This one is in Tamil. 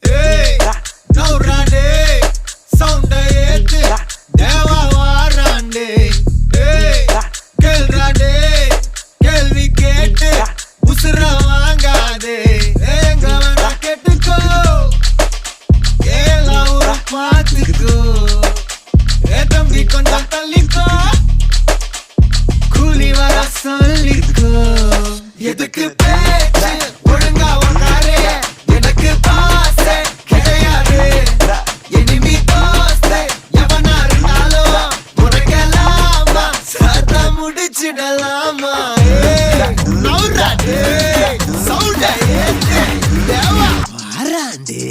Hey, now rande, sound ஏத்து, தேவா வாராண்டே. Hey, கேள்றாண்டே, கேள்வி கேட்டு, உசுர வாங்காதே. எங்க வேணா கேட்டுக்கோ, எல்லாம் ஒரு பாத்துக்கோ. தம்பி கொஞ்சம் தள்ளிக்கோ, கூலி வர சொல்லிக்கோ. எதுக்கு பேச்சு ஒழுங்கா உன்னாரே, எனக்கு பாசே கிடையாது. எனிமி தோஸ்தே எவனா இருந்தாலும் உனக்கெல்லாமா சத்தா முடிச்சிடலாமா. நவுராண்டே, சவுண்டா ஏத்து, தேவா வாராண்டே.